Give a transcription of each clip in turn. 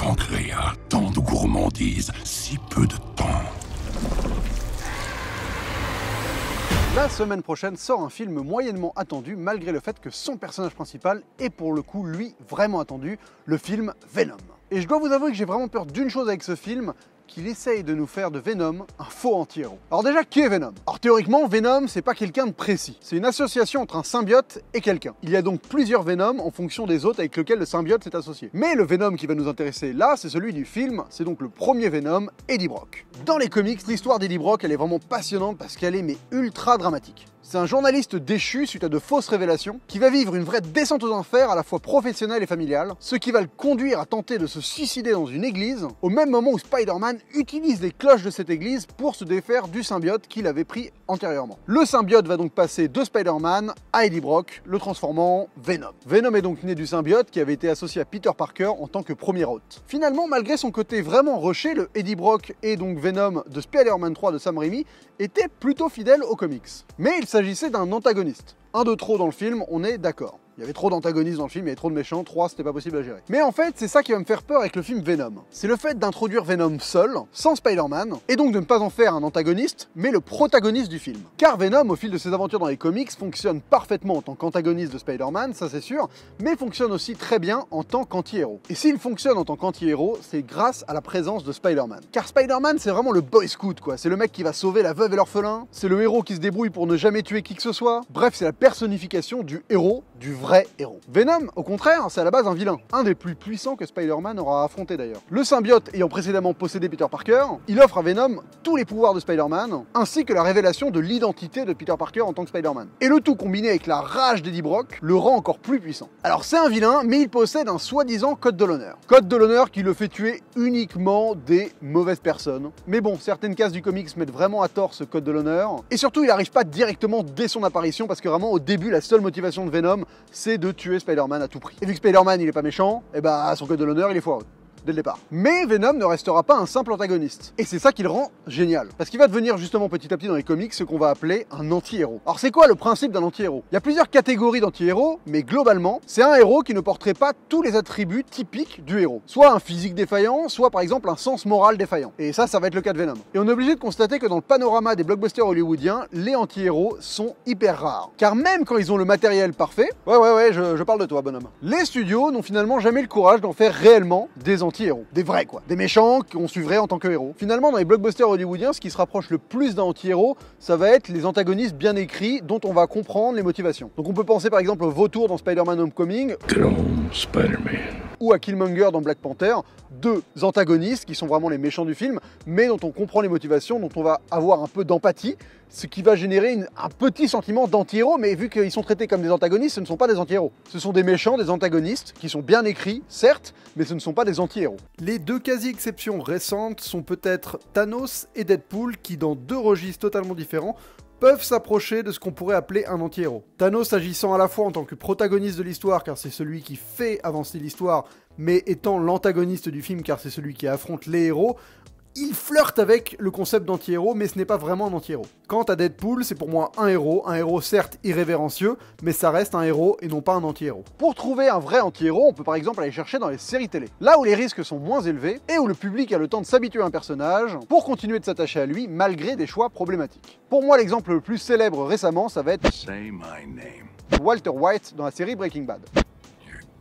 pancréas, tant de gourmandise, si peu de temps. La semaine prochaine sort un film moyennement attendu malgré le fait que son personnage principal est pour le coup, lui, vraiment attendu, le film Venom. Et je dois vous avouer que j'ai vraiment peur d'une chose avec ce film, qu'il essaye de nous faire de Venom un faux anti-héros. Alors déjà, qui est Venom? Alors théoriquement, Venom, c'est pas quelqu'un de précis. C'est une association entre un symbiote et quelqu'un. Il y a donc plusieurs Venom en fonction des autres avec lesquels le symbiote s'est associé. Mais le Venom qui va nous intéresser là, c'est celui du film, c'est donc le premier Venom, Eddie Brock. Dans les comics, l'histoire d'Eddie Brock, elle est vraiment passionnante parce qu'elle est mais ultra dramatique. C'est un journaliste déchu suite à de fausses révélations qui va vivre une vraie descente aux enfers à la fois professionnelle et familiale, ce qui va le conduire à tenter de se suicider dans une église, au même moment où Spider-Man utilise les cloches de cette église pour se défaire du symbiote qu'il avait pris antérieurement. Le symbiote va donc passer de Spider-Man à Eddie Brock, le transformant en Venom. Venom est donc né du symbiote qui avait été associé à Peter Parker en tant que premier hôte. Finalement, malgré son côté vraiment rushé, le Eddie Brock et donc Venom de Spider-Man 3 de Sam Raimi était plutôt fidèle aux comics. Mais il s'agissait d'un antagoniste. Un de trop dans le film, on est d'accord. Il y avait trop d'antagonistes dans le film, il y avait trop de méchants, 3 c'était pas possible à gérer. Mais en fait, c'est ça qui va me faire peur avec le film Venom. C'est le fait d'introduire Venom seul, sans Spider-Man, et donc de ne pas en faire un antagoniste, mais le protagoniste du film. Car Venom, au fil de ses aventures dans les comics, fonctionne parfaitement en tant qu'antagoniste de Spider-Man, ça c'est sûr, mais fonctionne aussi très bien en tant qu'anti-héros. Et s'il fonctionne en tant qu'anti-héros, c'est grâce à la présence de Spider-Man. Car Spider-Man, c'est vraiment le boy scout, quoi. C'est le mec qui va sauver la veuve et l'orphelin, c'est le héros qui se débrouille pour ne jamais tuer qui que ce soit. Bref, c'est la personnification du héros, du vrai héros. Venom, au contraire, c'est à la base un vilain, un des plus puissants que Spider-Man aura affronté d'ailleurs. Le symbiote ayant précédemment possédé Peter Parker, il offre à Venom tous les pouvoirs de Spider-Man, ainsi que la révélation de l'identité de Peter Parker en tant que Spider-Man. Et le tout combiné avec la rage d'Eddie Brock le rend encore plus puissant. Alors c'est un vilain, mais il possède un soi-disant code de l'honneur. Code de l'honneur qui le fait tuer uniquement des mauvaises personnes. Mais bon, certaines cases du comics mettent vraiment à tort ce code de l'honneur. Et surtout, il n'arrive pas directement dès son apparition, parce que vraiment au début, la seule motivation de Venom, c'est de tuer Spider-Man à tout prix. Et vu que Spider-Man il est pas méchant, et bah son code de l'honneur il est foireux. Dès le départ. Mais Venom ne restera pas un simple antagoniste. Et c'est ça qui le rend génial. Parce qu'il va devenir justement petit à petit dans les comics ce qu'on va appeler un anti-héros. Alors c'est quoi le principe d'un anti-héros? Il y a plusieurs catégories d'anti-héros, mais globalement, c'est un héros qui ne porterait pas tous les attributs typiques du héros. Soit un physique défaillant, soit par exemple un sens moral défaillant. Et ça va être le cas de Venom. Et on est obligé de constater que dans le panorama des blockbusters hollywoodiens, les anti-héros sont hyper rares. Car même quand ils ont le matériel parfait, je parle de toi bonhomme, les studios n'ont finalement jamais le courage d'en faire réellement des anti-héros. Des vrais quoi, des méchants qu'on suivrait en tant que héros. Finalement dans les blockbusters hollywoodiens, ce qui se rapproche le plus d'un anti-héros, ça va être les antagonistes bien écrits dont on va comprendre les motivations. Donc on peut penser par exemple au Vautour dans Spider-Man Homecoming, ou à Killmonger dans Black Panther, deux antagonistes qui sont vraiment les méchants du film, mais dont on comprend les motivations, dont on va avoir un peu d'empathie, ce qui va générer un petit sentiment d'anti-héros, mais vu qu'ils sont traités comme des antagonistes, ce ne sont pas des anti-héros. Ce sont des méchants, des antagonistes, qui sont bien écrits, certes, mais ce ne sont pas des anti-héros. Les deux quasi-exceptions récentes sont peut-être Thanos et Deadpool, qui dans deux registres totalement différents, peuvent s'approcher de ce qu'on pourrait appeler un anti-héros. Thanos agissant à la fois en tant que protagoniste de l'histoire, car c'est celui qui fait avancer l'histoire, mais étant l'antagoniste du film, car c'est celui qui affronte les héros, il flirte avec le concept d'anti-héros, mais ce n'est pas vraiment un anti-héros. Quant à Deadpool, c'est pour moi un héros certes irrévérencieux, mais ça reste un héros et non pas un anti-héros. Pour trouver un vrai anti-héros, on peut par exemple aller chercher dans les séries télé, là où les risques sont moins élevés et où le public a le temps de s'habituer à un personnage pour continuer de s'attacher à lui malgré des choix problématiques. Pour moi, l'exemple le plus célèbre récemment, ça va être Walter White dans la série Breaking Bad.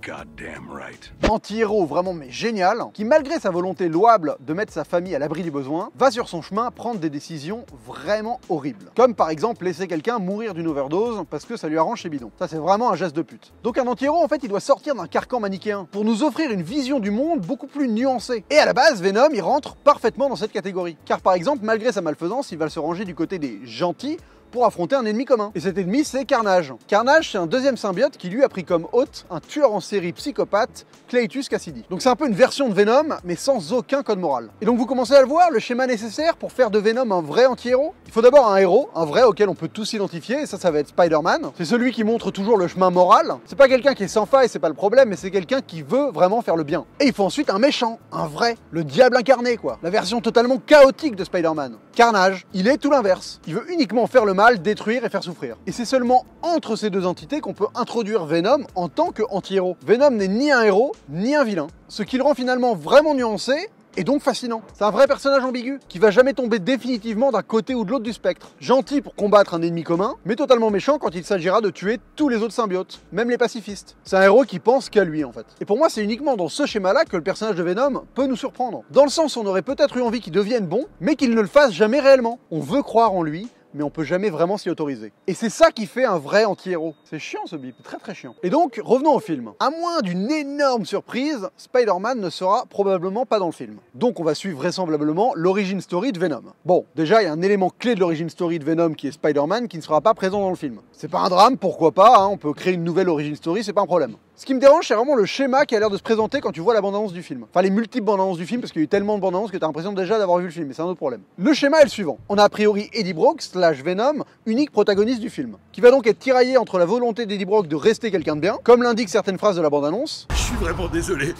Goddamn right. Anti-héros vraiment mais génial, qui malgré sa volonté louable de mettre sa famille à l'abri du besoin, va sur son chemin prendre des décisions vraiment horribles. Comme par exemple laisser quelqu'un mourir d'une overdose parce que ça lui arrange ses bidons. Ça c'est vraiment un geste de pute. Donc un anti-héros en fait il doit sortir d'un carcan manichéen pour nous offrir une vision du monde beaucoup plus nuancée. Et à la base Venom il rentre parfaitement dans cette catégorie. Car par exemple malgré sa malfaisance il va se ranger du côté des gentils pour affronter un ennemi commun. Et cet ennemi, c'est Carnage. Carnage, c'est un deuxième symbiote qui lui a pris comme hôte un tueur en série psychopathe, Cletus Cassidy. Donc c'est un peu une version de Venom, mais sans aucun code moral. Et donc vous commencez à le voir, le schéma nécessaire pour faire de Venom un vrai anti-héros. Il faut d'abord un héros, un vrai auquel on peut tous s'identifier, et ça va être Spider-Man. C'est celui qui montre toujours le chemin moral. C'est pas quelqu'un qui est sans faille, c'est pas le problème, mais c'est quelqu'un qui veut vraiment faire le bien. Et il faut ensuite un méchant, un vrai, le diable incarné quoi. La version totalement chaotique de Spider-Man. Carnage, il est tout l'inverse. Il veut uniquement faire le mal mal, détruire et faire souffrir. Et c'est seulement entre ces deux entités qu'on peut introduire Venom en tant qu'anti-héros. Venom n'est ni un héros, ni un vilain, ce qui le rend finalement vraiment nuancé et donc fascinant. C'est un vrai personnage ambigu, qui va jamais tomber définitivement d'un côté ou de l'autre du spectre. Gentil pour combattre un ennemi commun, mais totalement méchant quand il s'agira de tuer tous les autres symbiotes, même les pacifistes. C'est un héros qui pense qu'à lui en fait. Et pour moi, c'est uniquement dans ce schéma-là que le personnage de Venom peut nous surprendre. Dans le sens où on aurait peut-être eu envie qu'il devienne bon, mais qu'il ne le fasse jamais réellement. On veut croire en lui, mais on peut jamais vraiment s'y autoriser. Et c'est ça qui fait un vrai anti-héros. C'est chiant ce bip, très très chiant. Et donc, revenons au film. À moins d'une énorme surprise, Spider-Man ne sera probablement pas dans le film. Donc on va suivre vraisemblablement l'origin story de Venom. Bon, déjà il y a un élément clé de l'origin story de Venom qui est Spider-Man qui ne sera pas présent dans le film. C'est pas un drame, pourquoi pas, hein, on peut créer une nouvelle origin story, c'est pas un problème. Ce qui me dérange, c'est vraiment le schéma qui a l'air de se présenter quand tu vois la bande-annonce du film. Enfin, les multiples bandes-annonces du film, parce qu'il y a eu tellement de bandes-annonces que tu as l'impression déjà d'avoir vu le film, mais c'est un autre problème. Le schéma est le suivant. On a a priori Eddie Brock / Venom, unique protagoniste du film, qui va donc être tiraillé entre la volonté d'Eddie Brock de rester quelqu'un de bien, comme l'indiquent certaines phrases de la bande-annonce. Je suis vraiment désolé.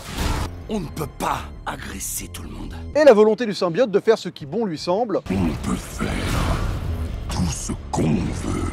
On ne peut pas agresser tout le monde. Et la volonté du symbiote de faire ce qui bon lui semble. On peut faire tout ce qu'on veut.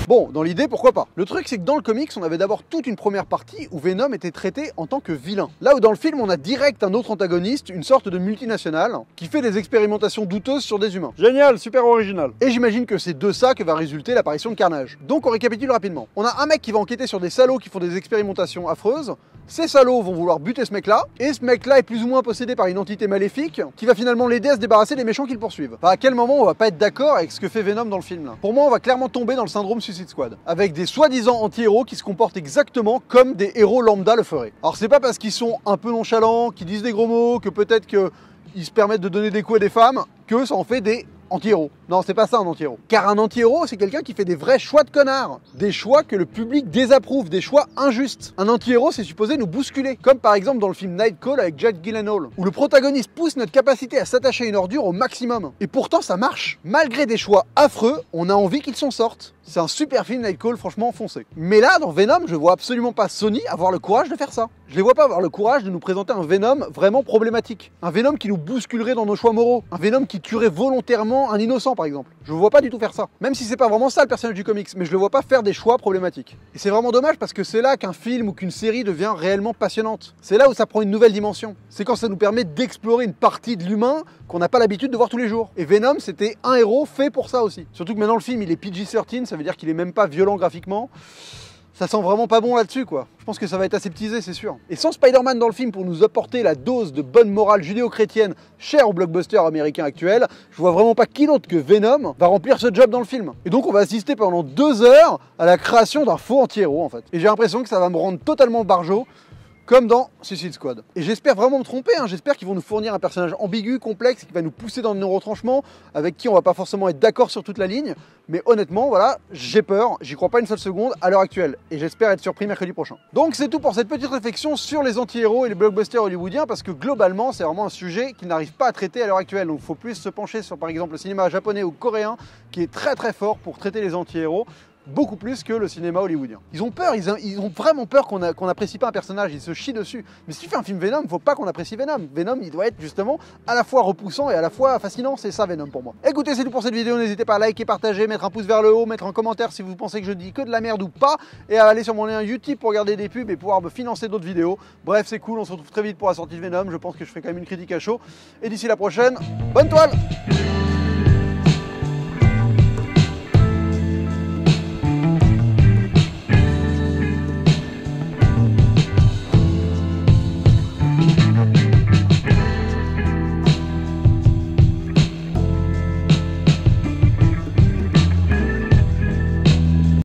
Bon, dans l'idée, pourquoi pas. Le truc, c'est que dans le comics, on avait d'abord toute une première partie où Venom était traité en tant que vilain. Là où dans le film, on a direct un autre antagoniste, une sorte de multinationale, qui fait des expérimentations douteuses sur des humains. Génial, super original. Et j'imagine que c'est de ça que va résulter l'apparition de Carnage. Donc on récapitule rapidement. On a un mec qui va enquêter sur des salauds qui font des expérimentations affreuses. Ces salauds vont vouloir buter ce mec-là, et ce mec-là est plus ou moins possédé par une entité maléfique qui va finalement l'aider à se débarrasser des méchants qui le poursuivent. Enfin, à quel moment on va pas être d'accord avec ce que fait Venom dans le film là? Pour moi, on va clairement tomber dans le syndrome Suicide Squad, avec des soi-disant anti-héros qui se comportent exactement comme des héros lambda le feraient. Alors c'est pas parce qu'ils sont un peu nonchalants, qu'ils disent des gros mots, que peut-être qu'ils se permettent de donner des coups à des femmes, que ça en fait des anti-héros. Non, c'est pas ça un anti-héros. Car un anti-héros, c'est quelqu'un qui fait des vrais choix de connards. Des choix que le public désapprouve, des choix injustes. Un anti-héros, c'est supposé nous bousculer. Comme par exemple dans le film Nightcall avec Jake Gyllenhaal, où le protagoniste pousse notre capacité à s'attacher à une ordure au maximum. Et pourtant, ça marche. Malgré des choix affreux, on a envie qu'ils s'en sortent. C'est un super film Nightcall, franchement foncé. Mais là, dans Venom, je vois absolument pas Sony avoir le courage de faire ça. Je les vois pas avoir le courage de nous présenter un Venom vraiment problématique. Un Venom qui nous bousculerait dans nos choix moraux. Un Venom qui tuerait volontairement un innocent, par exemple. Je vois pas du tout faire ça. Même si c'est pas vraiment ça le personnage du comics, mais je le vois pas faire des choix problématiques. Et c'est vraiment dommage parce que c'est là qu'un film ou qu'une série devient réellement passionnante. C'est là où ça prend une nouvelle dimension. C'est quand ça nous permet d'explorer une partie de l'humain qu'on n'a pas l'habitude de voir tous les jours. Et Venom, c'était un héros fait pour ça aussi. Surtout que maintenant le film il est PG-13, ça veut dire qu'il est même pas violent graphiquement. Ça sent vraiment pas bon là-dessus quoi. Je pense que ça va être aseptisé, c'est sûr. Et sans Spider-Man dans le film pour nous apporter la dose de bonne morale judéo-chrétienne chère au blockbuster américain actuel, je vois vraiment pas qui d'autre que Venom va remplir ce job dans le film. Et donc on va assister pendant 2 heures à la création d'un faux anti-héros en fait. Et j'ai l'impression que ça va me rendre totalement barjot, comme dans Suicide Squad. Et j'espère vraiment me tromper, hein. J'espère qu'ils vont nous fournir un personnage ambigu, complexe, qui va nous pousser dans nos retranchements, avec qui on va pas forcément être d'accord sur toute la ligne. Mais honnêtement, voilà, j'ai peur, j'y crois pas une seule seconde à l'heure actuelle. Et j'espère être surpris mercredi prochain. Donc c'est tout pour cette petite réflexion sur les anti-héros et les blockbusters hollywoodiens, parce que globalement, c'est vraiment un sujet qu'ils n'arrivent pas à traiter à l'heure actuelle. Donc il faut plus se pencher sur par exemple le cinéma japonais ou coréen, qui est très très fort pour traiter les anti-héros. Beaucoup plus que le cinéma hollywoodien. Ils ont peur, ils ont vraiment peur qu'on apprécie pas un personnage, ils se chient dessus. Mais si tu fais un film Venom, faut pas qu'on apprécie Venom. Venom, il doit être justement à la fois repoussant et à la fois fascinant, c'est ça Venom pour moi. Écoutez, c'est tout pour cette vidéo, n'hésitez pas à liker, partager, mettre un pouce vers le haut, mettre un commentaire si vous pensez que je dis que de la merde ou pas, et à aller sur mon lien YouTube pour regarder des pubs et pouvoir me financer d'autres vidéos. Bref, c'est cool, on se retrouve très vite pour la sortie de Venom, je pense que je fais quand même une critique à chaud. Et d'ici la prochaine, bonne toile!